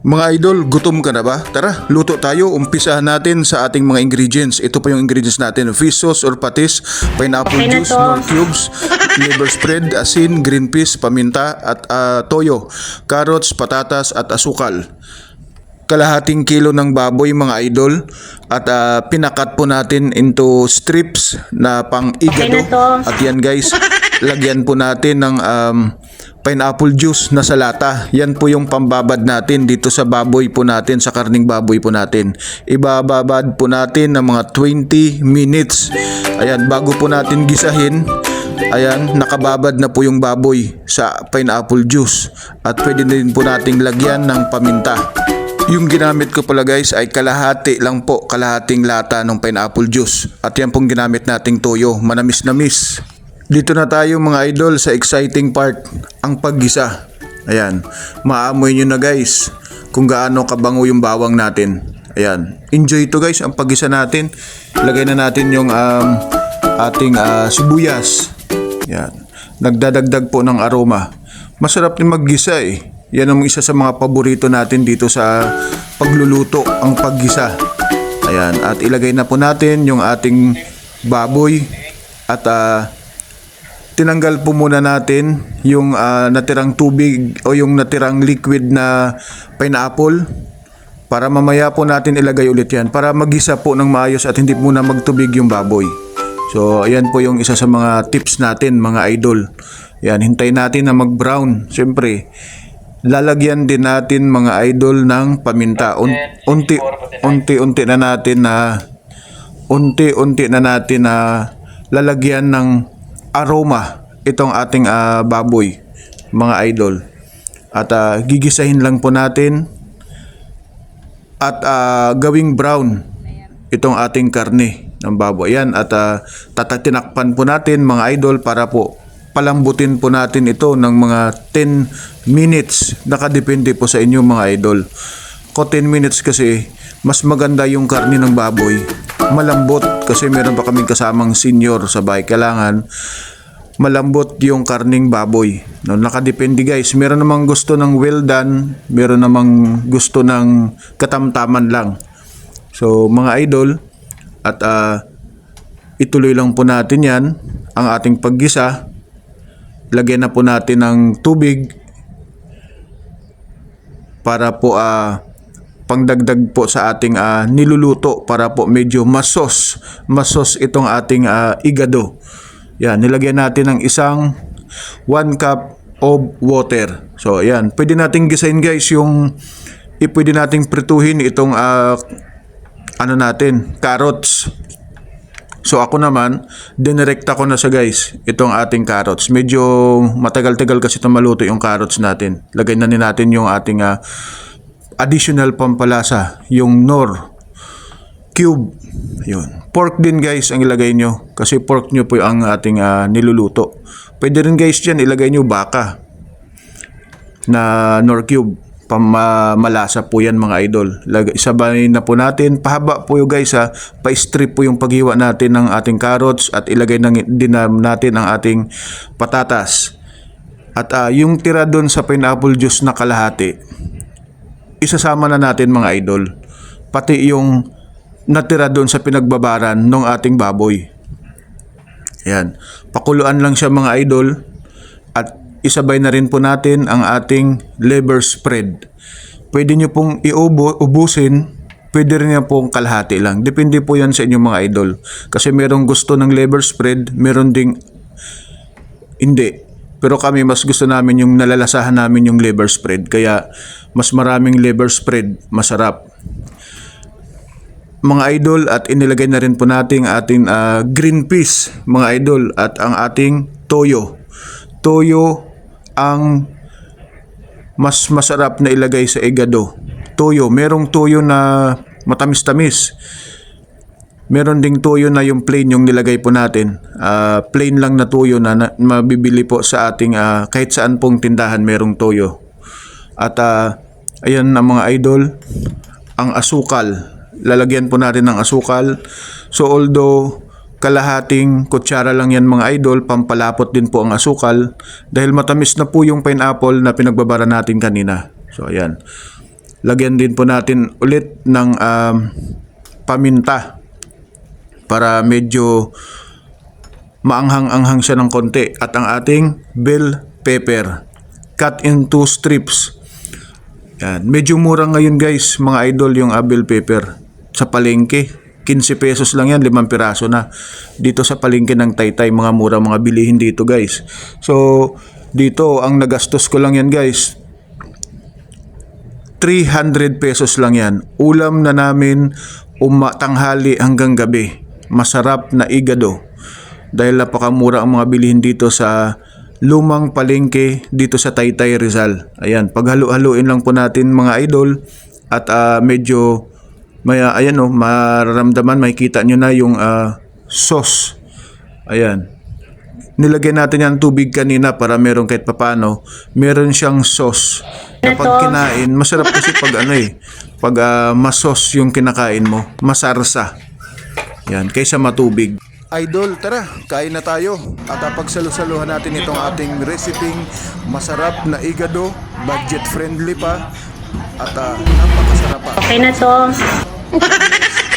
Mga idol, gutom ka na ba? Tara, luto tayo. Umpisahan natin sa ating mga ingredients. Ito pa yung ingredients natin. Fish sauce or patis, pineapple Okay na juice, to. nor cubes, liver spread, asin, green peas, paminta, at toyo, carrots, patatas, at asukal. Kalahating kilo ng baboy mga idol at pinakat po natin into strips na pang igado. Okay na to. At yan guys, lagyan po natin ng pineapple juice na sa lata. Yan po yung pambabad natin dito sa baboy po natin, sa karning baboy po natin. Ibababad po natin ng mga 20 minutes. Ayan, bago po natin gisahin. Ayan, nakababad na po yung baboy sa pineapple juice. At pwede din po nating lagyan ng paminta. Yung ginamit ko pala guys ay kalahati lang po, kalahating lata ng pineapple juice. At yan pong ginamit nating toyo, manamis-namis. Dito na tayo mga idol sa exciting part, ang paggisa. Ayan, maamoy nyo na guys kung gaano kabango yung bawang natin. Ayan, enjoy to guys ang paggisa natin. Lagay na natin yung ating sibuyas. Ayan, nagdadagdag po ng aroma. Masarap din maggisa eh. Yan ang isa sa mga paborito natin dito sa pagluluto, ang paggisa. Ayan, at ilagay na po natin yung ating baboy at tinanggal po muna natin yung natirang tubig o yung natirang liquid na pineapple para mamaya po natin ilagay ulit yan para magisa po ng maayos at hindi muna magtubig yung baboy. So ayan po yung isa sa mga tips natin mga idol. Yan, hintayin natin na mag-brown. Siyempre, lalagyan din natin mga idol ng paminta. Unti-unti na natin na lalagyan ng aroma itong ating baboy mga idol. At gigisahin lang po natin at gawing brown itong ating karne ng baboy. Ayan, at tatatinakpan po natin mga idol para po palambutin po natin ito ng mga 10 minutes. Nakadepende po sa inyo mga idol. Ko 10 minutes kasi mas maganda yung karne ng baboy. Malambot kasi meron pa kaming kasamang senior sa bahay. Kailangan malambot yung karning baboy. No, nakadepende guys. Meron namang gusto ng well done. Meron namang gusto ng katamtaman lang. So mga idol, at ituloy lang po natin yan, ang ating paggisa. Lagyan na po natin ng tubig para po pangdagdag po sa ating niluluto para po medyo masos itong ating igado. Yan, nilagyan natin ng isang 1 cup of water. So ayan, pwede nating gisahin guys yung pwede nating prituhin itong carrots. So ako naman, dinirekta ko na sa guys, itong ating carrots. Medyo matagal-tagal kasi ito maluto yung carrots natin. Lagay na natin yung ating additional pampalasa, yung nor cube. Yun. Pork din guys ang ilagay nyo, kasi pork nyo po ang ating niluluto. Pwede rin guys dyan, ilagay nyo baka na nor cube. Malasa po yan mga idol. Isabay na po natin. Pahaba po yung guys pa-strip po yung paghiwa natin ng ating carrots at ilagay din natin ang ating patatas. At yung tira doon sa pineapple juice na kalahati, isasama na natin mga idol. Pati yung natira doon sa pinagbabaran ng ating baboy. Ayan. Pakuluan lang siya mga idol. At isabay na rin po natin ang ating liver spread. Pwede nyo pong ubusin, pwede rin nyo pong kalahati lang. Depende po yan sa inyong mga idol. Kasi merong gusto ng liver spread, meron ding hindi. Pero kami mas gusto namin yung nalalasahan namin yung liver spread. Kaya mas maraming liver spread, masarap. Mga idol, at inilagay na rin po natin ating green peas mga idol at ang ating toyo. Toyo ang mas masarap na ilagay sa igado. Toyo, merong toyo na matamis-tamis. Meron ding toyo na yung plain yung nilagay po natin. Plain lang na toyo na mabibili po sa ating kahit saan pong tindahan merong toyo. At ayan na mga idol, ang asukal. Lalagyan po natin ng asukal. So although kalahating kutsara lang yan mga idol, pampalapot din po ang asukal dahil matamis na po yung pineapple na pinagbabara natin kanina. So ayan, Lagyan din po natin ulit ng paminta para medyo maanghang-anghang siya ng konti. At ang ating bell pepper, cut into strips. Yan. Medyo mura ngayon guys, mga idol, yung bell pepper. Sa palengke, 15 pesos lang yan, 5 piraso na. Dito sa palengke ng Taytay, mga mura mga bilihin dito guys. So, dito, ang nagastos ko lang yan guys, 300 pesos lang yan. Ulam na namin tanghali hanggang gabi. Masarap na igado. Dahil napakamura ang mga bilihin dito sa lumang palengke dito sa Taytay, Rizal. Ayan, paghalo-haluin lang po natin mga idol. At medyo ayan mararamdaman, makikita nyo na yung sauce. Ayan. Nilagyan natin yung tubig kanina para meron kahit papano, meron siyang sauce. Kapag kinain, masarap kasi pag pag masos yung kinakain mo, masarsa. Yan, kaysa matubig. Idol, tara, kain na tayo. At pagsalusaluhan natin itong ating reseping masarap na igado, budget friendly pa, at napakasarap pa. Okay na to.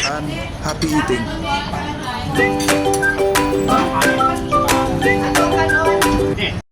And happy eating.